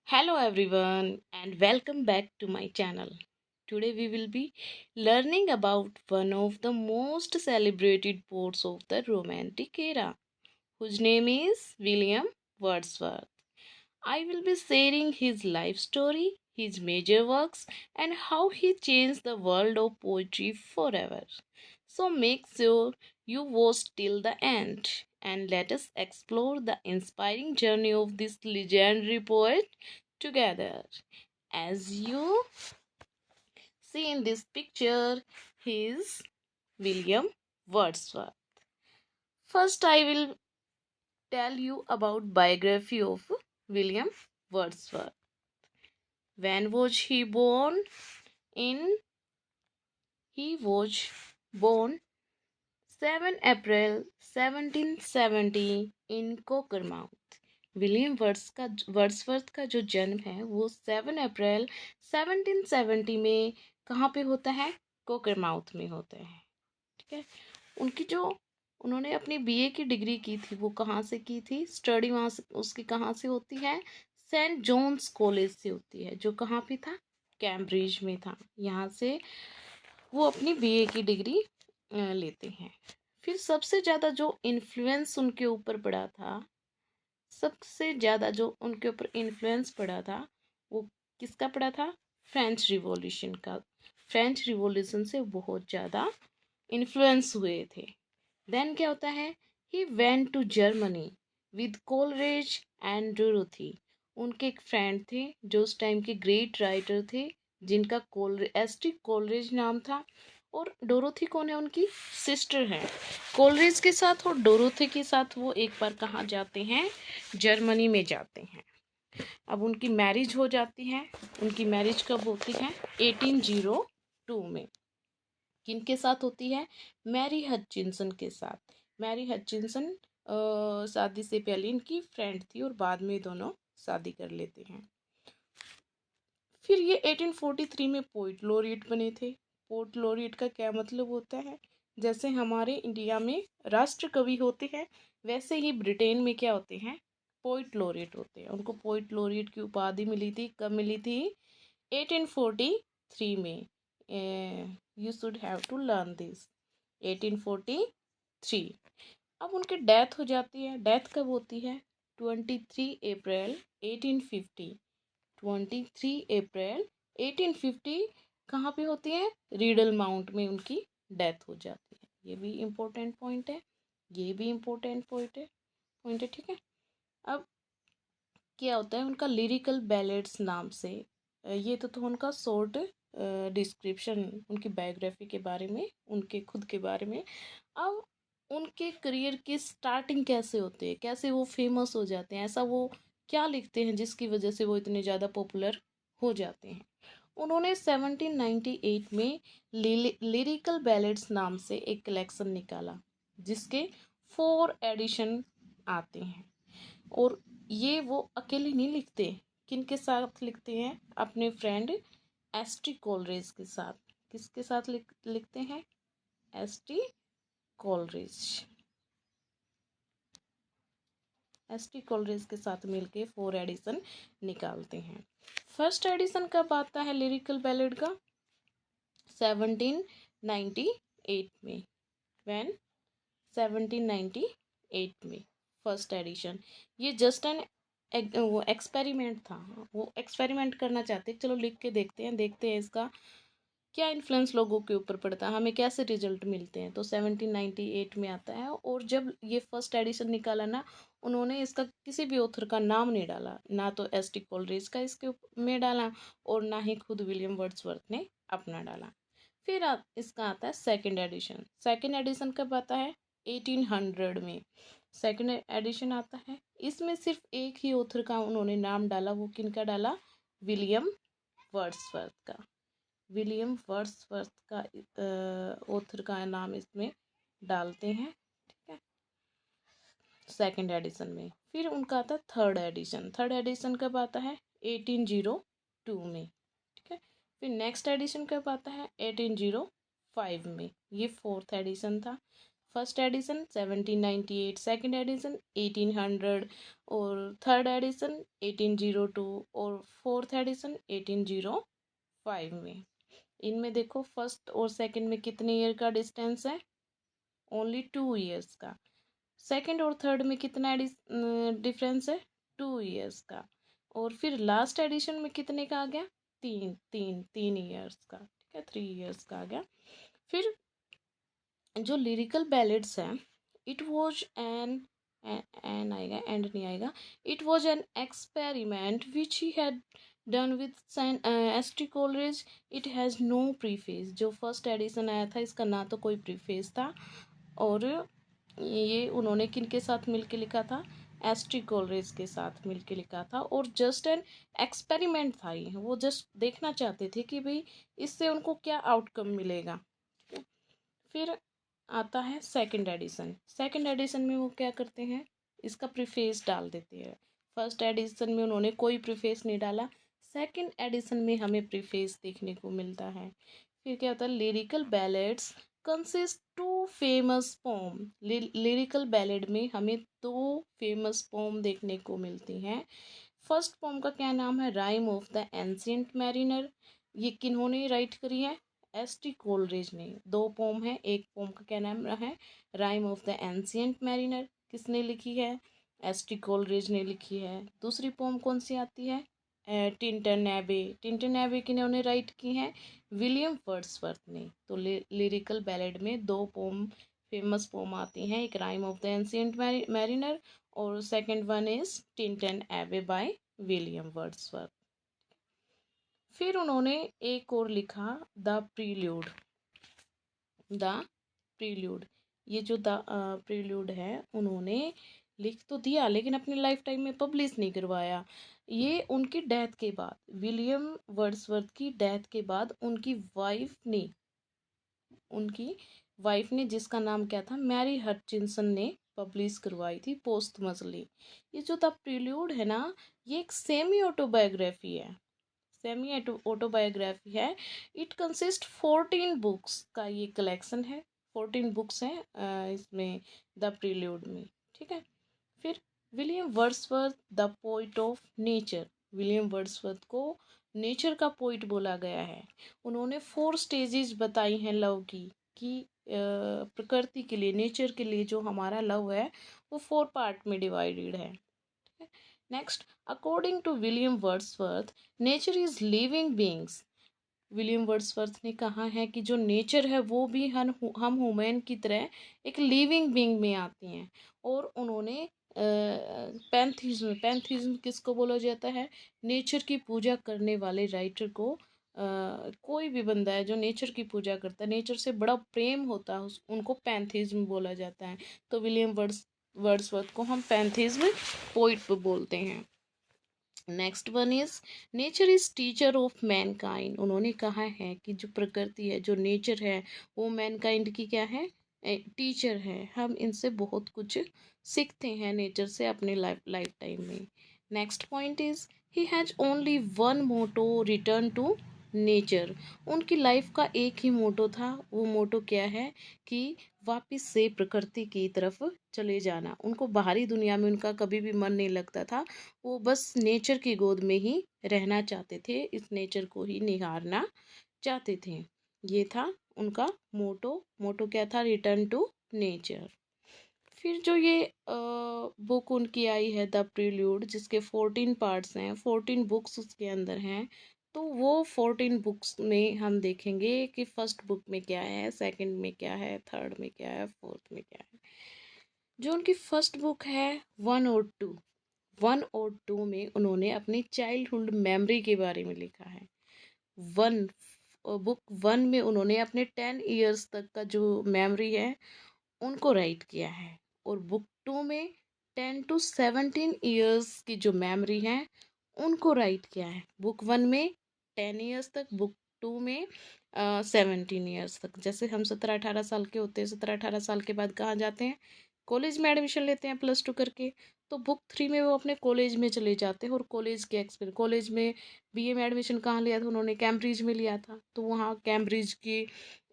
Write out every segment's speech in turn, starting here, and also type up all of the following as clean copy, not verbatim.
Hello everyone and welcome back to my channel. Today we will be learning about one of the most celebrated poets of the Romantic era, whose name is William Wordsworth. I will be sharing his life story, his major works, and how he changed the world of poetry forever. So make sure you watch till the end and let us explore the inspiring journey of this legendary poet together. As you see in this picture, he is William Wordsworth. First, I will tell you about biography of William Wordsworth. When was he born? In he was born 7 April 1770 in Cockermouth. William Wordsworth का जो जन्म है वो 7 अप्रैल 1770 में कहाँ पे होता है? कोकरमाउथ में होता है। ठीक है। उनकी जो उन्होंने अपनी बीए की डिग्री की थी वो कहाँ से की थी? स्टडी वहाँ से उसकी कहाँ से होती है? सेंट जॉन्स कॉलेज से होती है, जो कहाँ पे था? कैम्ब्रिज में था। यहाँ से वो अपनी बीए की डिग्री लेते हैं। फिर सबसे ज़्यादा जो इन्फ्लुएंस उनके ऊपर पड़ा था, सबसे ज़्यादा जो उनके ऊपर इन्फ्लुएंस पड़ा था वो किसका पड़ा था? फ्रेंच रिवॉल्यूशन का। फ्रेंच रिवॉल्यूशन से बहुत ज़्यादा इन्फ्लुएंस हुए थे। देन क्या होता है? He went to Germany with Coleridge and Dorothy. उनके एक फ्रेंड थे जो उस टाइम के ग्रेट राइटर थे, जिनका एस टी कोलरेज नाम था। और डोरोथी कौन है? उनकी सिस्टर है। कोलरेज के साथ और डोरोथी के साथ वो एक बार कहाँ जाते हैं? जर्मनी में जाते हैं। अब उनकी मैरिज हो जाती है। उनकी मैरिज कब होती है? 1802 में। किनके साथ होती है? मैरी हचिंसन के साथ। मैरी हचिंसन शादी से पहले इनकी फ्रेंड थी और बाद में दोनों शादी कर लेते हैं। फिर ये 1843 में पोइट लॉरिएट बने थे। पोइट लॉरिएट का क्या मतलब होता है? जैसे हमारे इंडिया में राष्ट्र कवि होते हैं, वैसे ही ब्रिटेन में क्या होते हैं? पोइट लॉरिएट होते हैं। उनको पोइट लॉरिएट की उपाधि मिली थी। कब मिली थी? 1843 में। You should have to learn this. 1843। अब उनकी डेथ हो जाती है। डेथ कब होती है? 23 अप्रैल 1850। 23 अप्रैल 1850 कहाँ पे होती है? रीडल माउंट में उनकी डेथ हो जाती है। ये भी इम्पोर्टेंट पॉइंट है। ये भी इम्पोर्टेंट पॉइंट है। ठीक है। अब क्या होता है? उनका लिरिकल बैलेड्स नाम से, ये तो उनका शॉर्ट डिस्क्रिप्शन उनकी बायोग्राफी के बारे में, उनके खुद के बारे में। अब उनके करियर की स्टार्टिंग कैसे होती है, कैसे वो फेमस हो जाते हैं, ऐसा वो क्या लिखते हैं जिसकी वजह से वो इतने ज़्यादा पॉपुलर हो जाते हैं? उन्होंने 1798 में लिरिकल बैलेड्स नाम से एक कलेक्शन निकाला, जिसके 4 एडिशन आते हैं। और ये वो अकेले नहीं लिखते। किनके साथ लिखते हैं? अपने फ्रेंड एस टी कोलरेज के साथ। किसके साथ लिखते हैं? S T Coleridge. S T Coleridge के साथ मिलके 4 एडिशन निकालते हैं। फर्स्ट एडिशन कब आता है लिरिकल बैलेड का? 1798 में। व्हेन? 1798 में फर्स्ट एडिशन। ये जस्ट एन वो एक्सपेरिमेंट था। वो एक्सपेरिमेंट करना चाहते, चलो लिख के देखते हैं इसका क्या इन्फ्लुएंस लोगों के ऊपर पड़ता है, हमें कैसे रिजल्ट मिलते हैं। तो 1798 में आता है। और जब ये फर्स्ट एडिशन निकाला ना, उन्होंने इसका किसी भी ऑथर का नाम नहीं डाला, ना तो एस टी कोलरेज का इसके में डाला और ना ही खुद विलियम वर्ड्सवर्थ ने अपना डाला। फिर इसका आता है सेकंड एडिशन। सेकंड एडिशन कब आता है? 1800 में सेकंड एडिशन आता है। इसमें सिर्फ एक ही ऑथर का उन्होंने नाम डाला। वो किनका डाला? विलियम वर्ड्सवर्थ का। विलियम वर्ड्सवर्थ का ऑथर का नाम इसमें डालते हैं। ठीक है। सेकंड एडिशन में फिर उनका आता है थर्ड एडिशन। थर्ड एडिशन कब आता है? 1802 में। ठीक है। फिर नेक्स्ट एडिशन कब आता है? 1805 में। ये फोर्थ एडिशन था। फर्स्ट एडिशन 1798, सेकंड एडिशन 1800 और थर्ड एडिशन 1802 और फोर्थ एडिशन 1805 में। इनमें देखो फर्स्ट और सेकंड में कितने ईयर का डिस्टेंस है, ओनली 2 ईयर्स का। सेकंड और थर्ड में कितना डिफरेंस है, 2 ईयर्स का। और फिर लास्ट एडिशन में कितने का आ गया, 3 ईयर्स का, ठीक है, 3 ईयर्स का आ गया। फिर जो लिरिकल बैलेड्स हैं, इट वॉज एन आएगा, एंड नहीं आएगा, it was an experiment which he had done with S T. Coleridge. It has no preface. जो फर्स्ट एडिशन आया था इसका ना तो कोई प्रीफेस था, और ये उन्होंने किन के साथ मिलके लिखा था, एस.टी. कोलरिज के साथ मिलके लिखा था, और जस्ट एन एक्सपेरिमेंट था ये। वो जस्ट देखना चाहते थे कि भाई इससे उनको क्या आउटकम मिलेगा। फिर आता है सेकंड एडिशन। सेकंड एडिशन में वो क्या करते हैं, इसका प्रीफेस डाल देते हैं। फर्स्ट एडिशन में उन्होंने कोई प्रीफेस नहीं डाला, सेकंड एडिशन में हमें प्रीफेस देखने को मिलता है। फिर क्या होता है, lyrical ballads consist two famous poem. Lyrical ballad में हमें 2 फेमस पोम देखने को मिलती हैं। फर्स्ट पोम का क्या नाम है, rhyme of the ancient mariner. ये किन्होंने राइट करी है, एस.टी. कोलरिज ने। 2 पोम है, एक पोम का क्या नाम है, rhyme of the ancient mariner, किसने लिखी है, एस.टी. कोलरिज ने लिखी है। दूसरी पोम कौन सी आती है, टिंटन एबे। टिंटन एबे किन्होंने राइट की है, विलियम वर्ड्सवर्थ ने। तो लिरिकल बैलेड में 2 पोम, फेमस पोम आती हैं, एक rhyme of the ancient mariner और सेकंड वन इज टिंटन एबे बाय विलियम वर्ड्सवर्थ। फिर उन्होंने एक और लिखा, द प्रील्यूड। द प्रील्यूड, ये जो द प्रील्यूड है उन्होंने लिख तो दिया लेकिन अपने लाइफ टाइम में पब्लिश नहीं करवाया। ये उनकी डेथ के बाद, विलियम वर्ड्सवर्थ की डेथ के बाद उनकी वाइफ ने जिसका नाम क्या था, मैरी हटचिंसन ने पब्लिश करवाई थी पोस्टमसली। ये जो द प्रील्यूड है ना, ये एक सेमी ऑटोबायोग्राफी है। सेमी ऑटोबायोग्राफी है। इट कंसिस्ट 14 बुक्स का ये कलेक्शन है। 14 बुक्स हैं इसमें, द प्रील्यूड में, ठीक है। फिर William Wordsworth the poet of nature. William Wordsworth को नेचर का पोइट बोला गया है। उन्होंने 4 स्टेजेस बताई हैं लव की, कि प्रकृति के लिए, नेचर के लिए जो हमारा लव है वो 4 पार्ट में डिवाइडेड है। Next, according to William Wordsworth, nature is living beings. William Wordsworth ने कहा है कि जो नेचर है वो भी हम ह्यूमन की तरह एक लिविंग बीइंग में आती हैं। और उन्होंने पैंथीज्म किसको बोला जाता है, नेचर की पूजा करने वाले राइटर को, कोई भी बंदा है जो नेचर की पूजा करता है, नेचर से बड़ा प्रेम होता है, उनको पैंथीज्म बोला जाता है। तो विलियम वर्ड्सवर्थ को हम पैंथीज्म पोइट बोलते हैं। Next one is nature is teacher of Mankind. उन्होंने कहा है कि जो प्रकृति है, जो नेचर है, वो मैनकाइंड की क्या है, टीचर है। हम इनसे बहुत कुछ सीखते हैं नेचर से अपने लाइफ टाइम में। Next point is he has only one motto, return to nature. उनकी लाइफ का एक ही मोटो था। वो मोटो क्या है, कि वापस से प्रकृति की तरफ चले जाना। उनको बाहरी दुनिया में उनका कभी भी मन नहीं लगता था। वो बस नेचर की गोद में ही रहना चाहते थे, इस नेचर को ही निहारना चाहते थे। ये था उनका मोटो। मोटो क्या था, रिटर्न टू नेचर। फिर जो ये बुक उनकी आई है द प्रील्यूड, जिसके 14 पार्ट्स हैं, 14 बुक्स उसके अंदर हैं। तो वो 14 बुक्स में हम देखेंगे कि फर्स्ट बुक में क्या है, सेकंड में क्या है, थर्ड में क्या है, फोर्थ में क्या है। जो उनकी फर्स्ट बुक है 1 और 2 में उन्होंने अपनी चाइल्डहुड मेमोरी के बारे में लिखा है। वन बुक 1 में उन्होंने अपने 10 ईयर्स तक का जो मेमोरी है उनको राइट किया है। और बुक 2 में 10 to 17 ईयर्स की जो मेमोरी है उनको राइट किया है। बुक 1 में 10 ईयर्स तक, बुक 2 में 17 ईयर्स तक। जैसे हम 17-18 साल के होते हैं, 17-18 साल के बाद कहाँ जाते हैं, कॉलेज में एडमिशन लेते हैं +2 करके। तो बुक 3 में वो अपने कॉलेज में चले जाते हैं, और कॉलेज के एक्सपीरियंस, कॉलेज में बीए में एडमिशन कहाँ लिया था उन्होंने, कैम्ब्रिज में लिया था, तो वहाँ कैम्ब्रिज की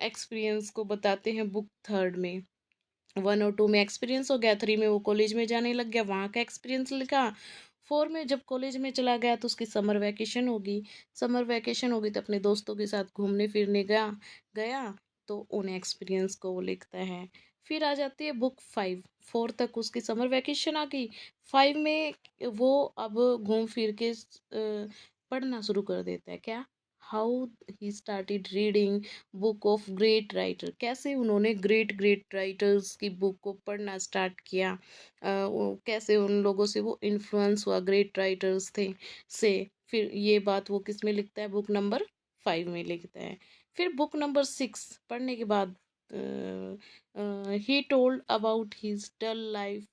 एक्सपीरियंस को बताते हैं बुक 3 में। 1 और 2 में एक्सपीरियंस हो गया, 3 में वो कॉलेज में जाने लग गया, वहाँ का एक्सपीरियंस लिखा। 4 में जब कॉलेज में चला गया तो उसकी समर वैकेशन होगी, समर वैकेशन होगी तो अपने दोस्तों के साथ घूमने फिरने गया गया तो उन एक्सपीरियंस को वो लिखता है। फिर आ जाती है बुक 5, 4 तक उसकी समर वैकेशन आ गई, 5 में वो अब घूम फिर के पढ़ना शुरू कर देता है। क्या? How he started reading book of great writer, कैसे उन्होंने ग्रेट ग्रेट राइटर्स की बुक को पढ़ना स्टार्ट किया, कैसे उन लोगों से वो इन्फ्लुएंस हुआ, ग्रेट राइटर्स थे से। फिर ये बात वो किस में लिखता है? बुक नंबर 5 में लिखता है। फिर बुक नंबर 6 पढ़ने के बाद ही told about his dull life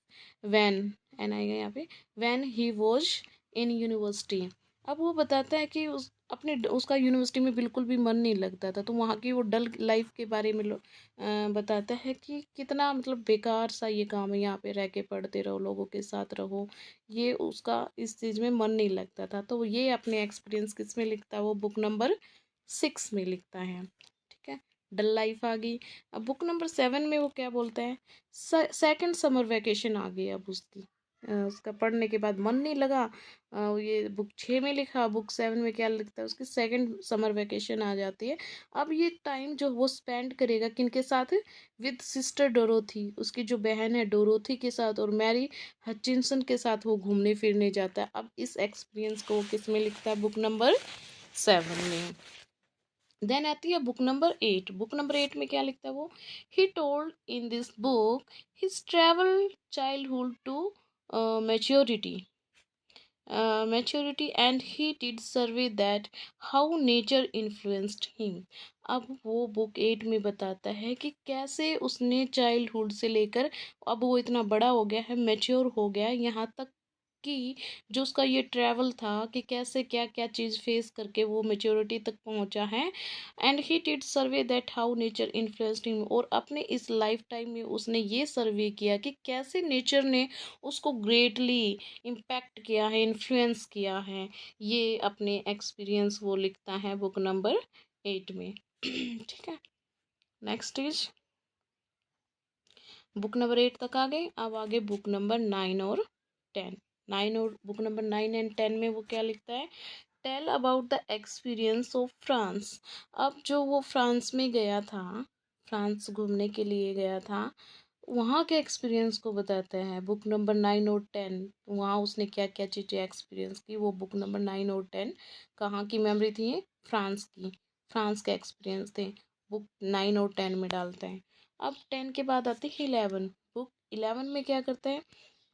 when, an आएगा यहाँ पे, when he was in university. अब वो बताता है कि उसका यूनिवर्सिटी में बिल्कुल भी मन नहीं लगता था, तो वहाँ की वो डल लाइफ के बारे में बताता है कि कितना मतलब बेकार सा ये काम है, यहाँ पे रह के पढ़ते रहो, लोगों के साथ रहो, ये उसका इस चीज़ में मन नहीं लगता था। तो ये अपने एक्सपीरियंस किस में लिखता है? वो बुक नंबर 6 में लिखता है। ठीक है, डल लाइफ आ गई। अब बुक नंबर 7 में वो क्या बोलता है? सेकंड समर वैकेशन आ गई अब उसकी, उसका पढ़ने के बाद मन नहीं लगा। ये बुक 6 में लिखा, बुक 7 में क्या लिखता है? उसकी सेकंड समर वैकेशन आ जाती है। अब ये टाइम जो वो स्पेंड करेगा किनके साथ? विद सिस्टर डोरोथी, उसकी जो बहन है डोरोथी के साथ, और मैरी हचिनसन के साथ वो घूमने फिरने जाता है। अब इस एक्सपीरियंस को वो किस में लिखता है? बुक नंबर 7 में। देन आती है बुक नंबर 8, बुक नंबर 8 में क्या लिखता है वो? He told in this book his travel childhood to maturity, and he did survey that how nature influenced him। अब वो बुक 8 में बताता है कि कैसे उसने चाइल्डहुड से लेकर अब वो इतना बड़ा हो गया है, मैच्योर हो गया है, यहाँ तक कि जो उसका ये ट्रैवल था कि कैसे क्या क्या चीज़ फेस करके वो मेच्योरिटी तक पहुंचा है। And he did survey that how nature influenced him, और अपने इस लाइफ टाइम में उसने ये सर्वे किया कि कैसे नेचर ने उसको ग्रेटली इम्पैक्ट किया है, इन्फ्लुएंस किया है। ये अपने एक्सपीरियंस वो लिखता है बुक नंबर 8 में। ठीक है, नेक्स्ट इज बुक नंबर 8 तक आ गए। अब आगे बुक नंबर 9 और 10। 9 और बुक नंबर 9 एंड 10 में वो क्या लिखता है? Tell about the experience of France. अब जो वो फ्रांस में गया था, फ्रांस घूमने के लिए गया था, वहाँ के एक्सपीरियंस को बताते हैं बुक नंबर 9 और 10। वहाँ उसने क्या क्या चीज़ें एक्सपीरियंस की, वो बुक नंबर 9 और 10 कहाँ की मेमोरी थी? फ्रांस की, फ्रांस के एक्सपीरियंस थे, बुक 9 और 10 में डालते हैं। अब 10 के बाद आती है 11, बुक 11 में क्या करते हैं?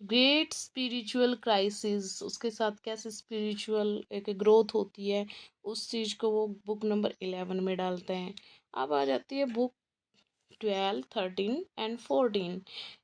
ग्रेट स्पिरिचुअल क्राइसिस, उसके साथ कैसे स्पिरिचुअल एक ग्रोथ होती है, उस चीज़ को वो बुक नंबर 11 में डालते हैं। अब आ जाती है बुक 12, 13 एंड 14।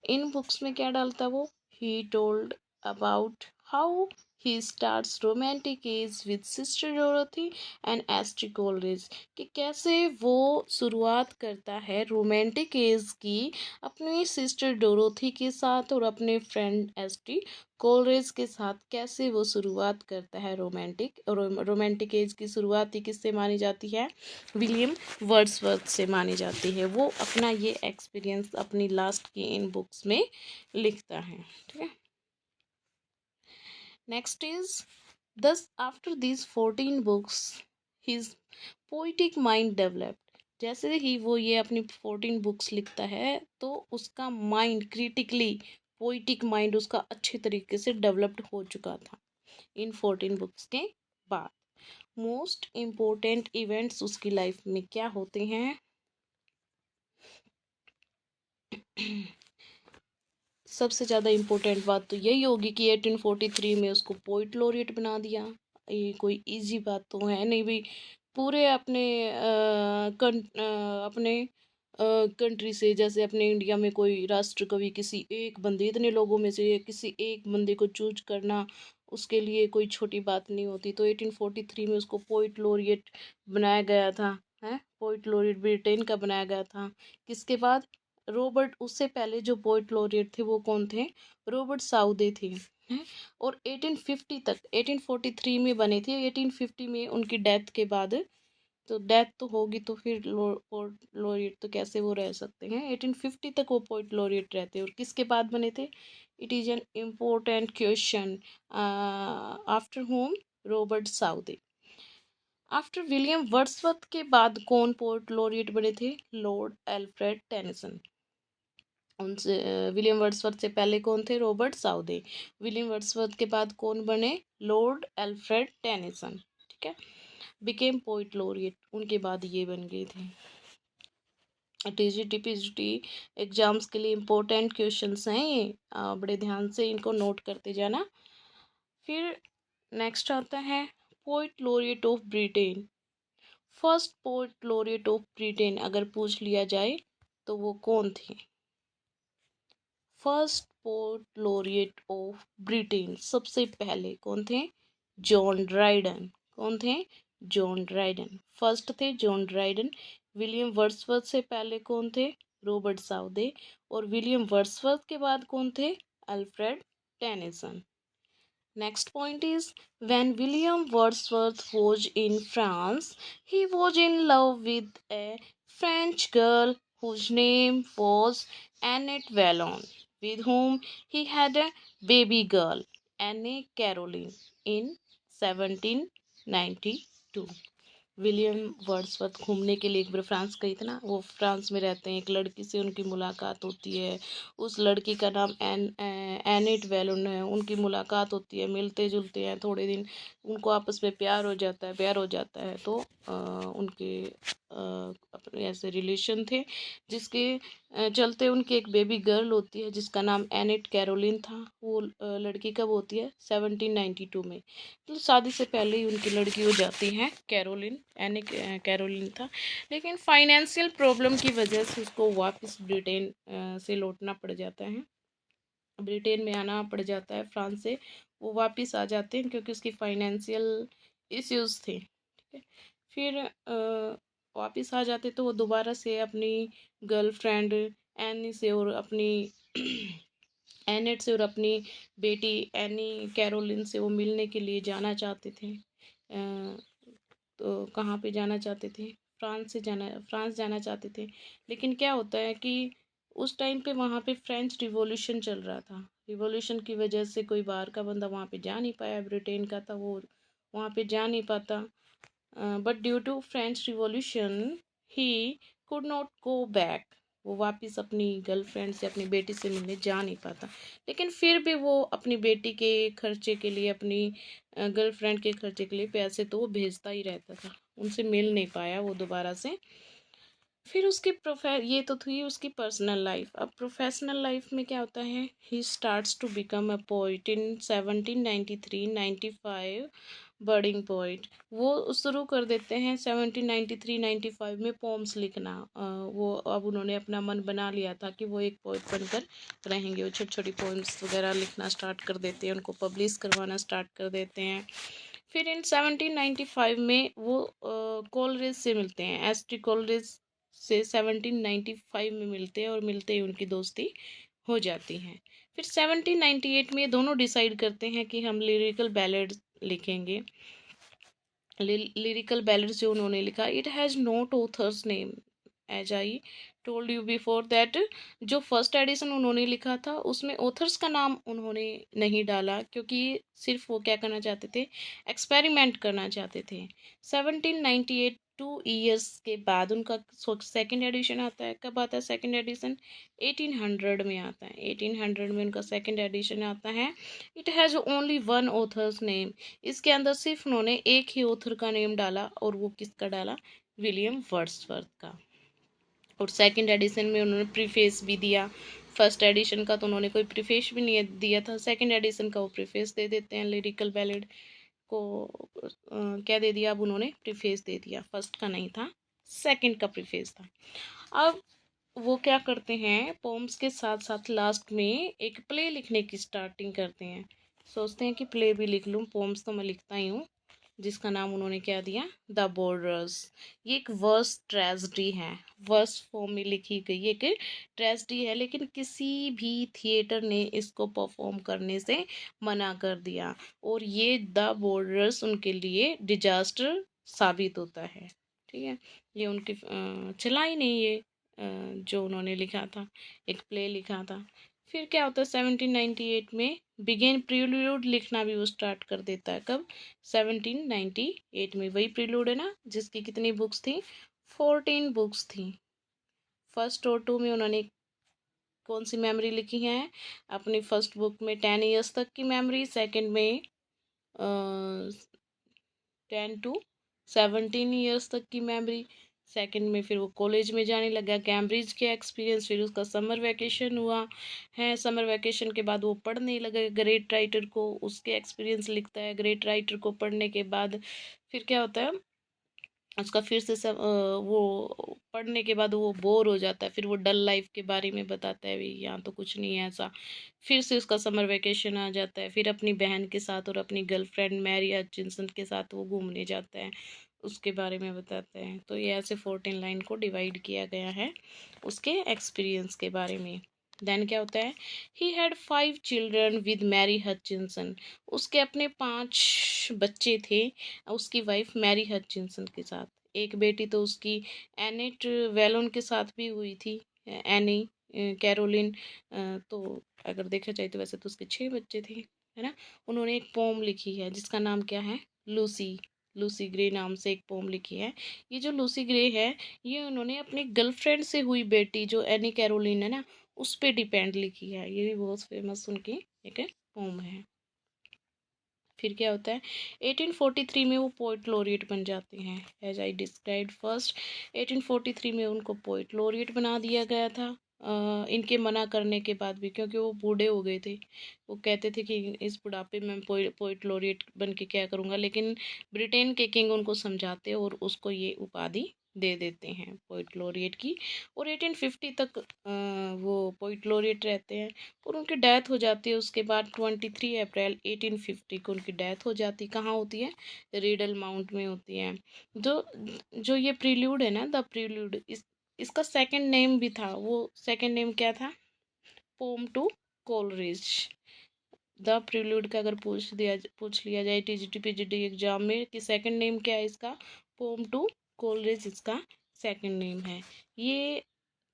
इन बुक्स में क्या डालता वो? He told about how he starts romantic as with sister Dorothy and एस्ट्री Coleridge, कि कैसे वो शुरुआत करता है रोमांटिक एज की अपनी सिस्टर डोरोथी के साथ और अपने फ्रेंड एस्ट्री कोलरेज के साथ, कैसे वो शुरुआत करता है रोमांटिक एज की शुरुआत ही किससे मानी जाती है? विलियम वर्ड्सवर्थ से मानी जाती है। वो अपना ये एक्सपीरियंस अपनी लास्ट की इन बुक्स में लिखता है। ठीक है, नेक्स्ट इज दस after these 14 books his poetic mind developed. जैसे ही वो ये अपनी 14 बुक्स लिखता है तो उसका माइंड क्रिटिकली, पोइटिक माइंड उसका अच्छे तरीके से डेवलप्ड हो चुका था इन 14 बुक्स के बाद। मोस्ट इम्पोर्टेंट इवेंट्स उसकी लाइफ में क्या होते हैं? सबसे ज़्यादा इम्पोर्टेंट बात तो यही होगी कि 1843 में उसको पोइट लॉरिएट बना दिया। ये कोई इजी बात तो है नहीं भाई, पूरे अपने अपने कंट्री से, जैसे अपने इंडिया में कोई राष्ट्र कवि किसी एक बंदे, इतने लोगों में से किसी एक बंदे को चूज करना उसके लिए कोई छोटी बात नहीं होती। तो 1843 में उसको पोइट लॉरिएट बनाया गया था। है, पोइट लॉरिएट ब्रिटेन का बनाया गया था। किसके बाद? रॉबर्ट, उससे पहले जो पोइट लॉरिएट थे वो कौन थे? रॉबर्ट साउदे थे। हैं, और 1850 तक, 1843 में बने थे, 1850 में उनकी डेथ के बाद तो डेथ तो होगी तो फिर पोर्ट लॉरिएट तो कैसे वो रह सकते हैं। 1850 तक वो पोर्ट लॉरिएट रहते हैं। और किसके बाद बने थे? It is an important question. After home? Robert Southey. After William Wordsworth के बाद कौन पोर्ट लॉरिएट बने थे? Lord Alfred Tennyson. उनसे विलियम वर्ड्सवर्थ से पहले कौन थे? Robert Southey. विलियम वर्ड्सवर्थ के बाद कौन बने? Lord Alfred Tennyson. ठीक है। बिकेम पोइट लॉरिएट, उनके बाद ये बन गए थे। टीजीटी पीजीटी एग्जाम्स के लिए इम्पोर्टेंट क्वेश्चंस हैं ये, बड़े ध्यान से इनको नोट करते जाना। फिर नेक्स्ट आता है poet laureate of Britain. First poet laureate of Britain अगर पूछ लिया जाए तो वो कौन थे? First port laureate of Britain सबसे पहले कौन थे? John Dryden. कौन थे? जॉन ड्राइडन फर्स्ट थे, जॉन ड्राइडन। विलियम वर्ड्सवर्थ से पहले कौन थे? Robert Southey. और विलियम वर्ड्सवर्थ के बाद कौन थे? Alfred Tennyson. Next point is when William Wordsworth was in France, he was in love with a French girl whose name was Annette Vallon, with whom he had a baby girl, Anne Caroline, in 1792. William Wordsworth घूमने के लिए एक बार France गई थी ना, वो France में रहते हैं, एक लड़की से उनकी मुलाकात होती है। उस लड़की का नाम एनिट वेलोन है। उनकी मुलाकात होती है, मिलते जुलते हैं थोड़े दिन, उनको आपस में प्यार हो जाता है तो उनके अपने ऐसे रिलेशन थे जिसके चलते उनकी एक बेबी गर्ल होती है जिसका नाम एनिट कैरोलिन था। वो लड़की कब होती है? 1792 में। तो शादी से पहले ही उनकी लड़की हो जाती है कैरोलिन। एनिक कैरोलिन था, लेकिन फाइनेंशियल प्रॉब्लम की वजह से उसको वापस ब्रिटेन से लौटना पड़ जाता है। ब्रिटेन में आना पड़ जाता है फ्रांस से। वो वापस आ जाते हैं क्योंकि उसकी फाइनेंशियल इश्यूज थे। ठीक है। फिर वापस आ जाते तो वो दोबारा से अपनी गर्लफ्रेंड एनी से और अपनी एनेट से और अपनी बेटी एनी कैरोलिन से वो मिलने के लिए जाना चाहते थे। तो कहाँ पे जाना चाहते थे? फ्रांस जाना चाहते थे। लेकिन क्या होता है कि उस टाइम पे वहाँ पे फ्रेंच रिवॉल्यूशन चल रहा था। रिवॉल्यूशन की वजह से कोई बाहर का बंदा वहाँ पे जा नहीं पाया, ब्रिटेन का था वो, वहाँ पे जा नहीं पाता। But due to French revolution he could not go back. वो वापस अपनी गर्लफ्रेंड से, अपनी बेटी से मिलने जा नहीं पाता। लेकिन फिर भी वो अपनी बेटी के खर्चे के लिए, अपनी गर्लफ्रेंड के खर्चे के लिए पैसे तो वो भेजता ही रहता था। उनसे मिल नहीं पाया वो दोबारा से। फिर उसकी ये तो थी उसकी पर्सनल लाइफ। अब प्रोफेशनल लाइफ में क्या होता है? He starts to become a poet in 1793-95। Budding poet वो शुरू कर देते हैं 1793-95 में पोम्स लिखना। वो अब उन्होंने अपना मन बना लिया था कि वो एक पोइट बनकर रहेंगे। वो छोटी छोटी पोम्स वगैरह लिखना स्टार्ट कर देते हैं, उनको पब्लिश करवाना स्टार्ट कर देते हैं। फिर इन 1795 में वो कोलरिज से मिलते हैं, एस टी कोलरिज से 1795 में मिलते हैं और मिलते ही उनकी दोस्ती हो जाती है। फिर 1798 में ये दोनों डिसाइड करते हैं कि हम लिरिकल बैलेड लिखेंगे। लिरिकल बैलेड जो उन्होंने लिखा, it has not author's name as I told you before that. जो फर्स्ट एडिशन उन्होंने लिखा था उसमें ऑथर्स का नाम उन्होंने नहीं डाला, क्योंकि सिर्फ वो क्या करना चाहते थे? एक्सपेरिमेंट करना चाहते थे। 1798 2 ईयर्स के बाद उनका सेकंड एडिशन आता है। कब आता है सेकंड एडिशन? 1800 में आता है। 1800 में उनका सेकंड एडिशन आता है। It has only one author's name. इसके अंदर सिर्फ उन्होंने एक ही ऑथर का नेम डाला, और वो किसका डाला? विलियम वर्ड्सवर्थ का। और सेकंड एडिशन में उन्होंने प्रीफेस भी दिया। फर्स्ट एडिशन का तो उन्होंने कोई प्रीफेस भी नहीं दिया था, सेकंड एडिशन का वो प्रीफेस दे देते हैं। लिरिकल बैलेड को क्या दे दिया? अब उन्होंने प्रीफेस दे दिया। फर्स्ट का नहीं था, सेकंड का प्रीफेस था। अब वो क्या करते हैं? पोम्स के साथ साथ लास्ट में एक प्ले लिखने की स्टार्टिंग करते हैं। सोचते हैं कि प्ले भी लिख लूँ, पोम्स तो मैं लिखता ही हूँ, जिसका नाम उन्होंने क्या दिया? The borders. ये एक वर्स ट्रेजेडी है, वर्स फॉर्म में लिखी गई एक ट्रेजेडी है, लेकिन किसी भी थिएटर ने इसको परफॉर्म करने से मना कर दिया, और ये द बॉर्डर्स उनके लिए डिजास्टर साबित होता है। ठीक है, ये उनकी चला ही नहीं ये जो उन्होंने लिखा था, एक प्ले लिखा था। फिर क्या होता है 1798 में बिगेन प्रील्यूड लिखना भी वो स्टार्ट कर देता है। कब? 1798 में। वही प्रील्यूड है ना जिसकी कितनी बुक्स थी? 14 बुक्स थी। फर्स्ट और टू में उन्होंने कौन सी मेमोरी लिखी है? अपनी फर्स्ट बुक में 10 ईयर्स तक की मेमोरी, सेकंड में 10 to 17 ईयर्स तक की मेमोरी, सेकंड में फिर वो कॉलेज में जाने लगा, कैम्ब्रिज के एक्सपीरियंस, फिर उसका समर वैकेशन हुआ है, समर वैकेशन के बाद वो पढ़ने लगा ग्रेट राइटर को, उसके एक्सपीरियंस लिखता है ग्रेट राइटर को पढ़ने के बाद। फिर क्या होता है उसका फिर से सब वो पढ़ने के बाद वो बोर हो जाता है, फिर वो डल लाइफ के बारे में बताता है, भाई यहाँ तो कुछ नहीं है ऐसा। फिर से उसका समर वेकेशन आ जाता है, फिर अपनी बहन के साथ और अपनी गर्लफ्रेंड मैरी हचिंसन के साथ वो घूमने जाता है, उसके बारे में बताते हैं। तो ये ऐसे 14 लाइन को डिवाइड किया गया है उसके एक्सपीरियंस के बारे में। देन क्या होता है, he had 5 children with Mary Hutchinson, उसके अपने 5 बच्चे थे उसकी वाइफ मैरी हचिंसन के साथ। एक बेटी तो उसकी एनेट वेलोन के साथ भी हुई थी, एनी कैरोलिन। तो अगर देखा जाए तो वैसे तो उसके 6 बच्चे थे, है ना। उन्होंने एक पोम लिखी है जिसका नाम क्या है? लूसी। लूसी ग्रे नाम से एक पोम लिखी है। ये जो लूसी ग्रे है ये उन्होंने अपनी गर्लफ्रेंड से हुई बेटी जो एनी कैरोलिन है ना उस पे डिपेंड लिखी है। ये भी बहुत फेमस उनकी एक पोम है। फिर क्या होता है 1843 में वो पोइट लॉरिएट बन जाते हैं। एज आई डिस्क्राइब्ड फर्स्ट, 1843 में उनको पोइट लॉरिएट बना दिया गया था। इनके मना करने के बाद भी, क्योंकि वो बूढ़े हो गए थे, वो कहते थे कि इस बुढ़ापे में मैं पोइट लॉरिएट बन के क्या करूँगा, लेकिन ब्रिटेन के किंग उनको समझाते और उसको ये उपाधि दे देते हैं पोइट लॉरिएट की। और 1850 तक वो पोइट लॉरिएट रहते हैं और उनकी डेथ हो जाती है। उसके बाद 23 अप्रैल 1850 को उनकी डेथ हो जाती। कहाँ होती है? रीडल माउंट में होती है। जो जो ये प्रील्यूड है ना, द प्रील्यूड, इसका सेकंड नेम भी था। वो सेकंड नेम क्या था? Poem to Coleridge. The prelude का अगर पूछ लिया जाए टीजीटी पीजीटी एग्जाम में कि सेकंड नेम क्या है इसका, पोम टू कोलरिज इसका सेकंड नेम है। ये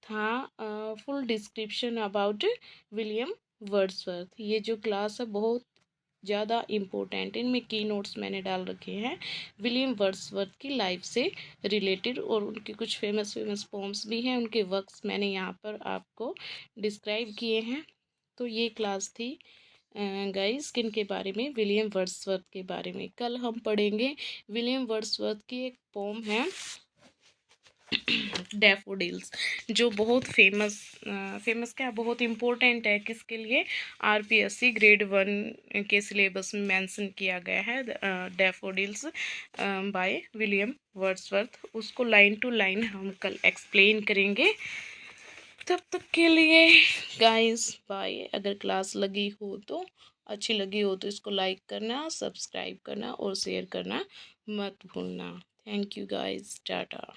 था full description about William Wordsworth. ये जो क्लास है बहुत ज़्यादा इम्पोर्टेंट, इनमें की नोट्स मैंने डाल रखे हैं विलियम वर्ड्सवर्थ की लाइफ से रिलेटेड, और उनके कुछ फेमस फेमस पोम्स भी हैं, उनके वर्क्स मैंने यहाँ पर आपको डिस्क्राइब किए हैं। तो ये क्लास थी गाइस किन के बारे में? विलियम वर्ड्सवर्थ के बारे में। कल हम पढ़ेंगे विलियम वर्ड्सवर्थ की एक पोम है डैफोडिल्स, जो बहुत फेमस फेमस क्या, बहुत इम्पोर्टेंट है किसके लिए? आरपीएससी ग्रेड 1 के सिलेबस में मेंशन किया गया है डैफोडिल्स बाय विलियम वर्ड्सवर्थ। उसको लाइन टू लाइन हम कल एक्सप्लेन करेंगे। तब तक के लिए गाइस बाय। अगर क्लास लगी हो तो, अच्छी लगी हो तो इसको लाइक करना, सब्सक्राइब करना और शेयर करना मत भूलना। Thank you guys, Tata.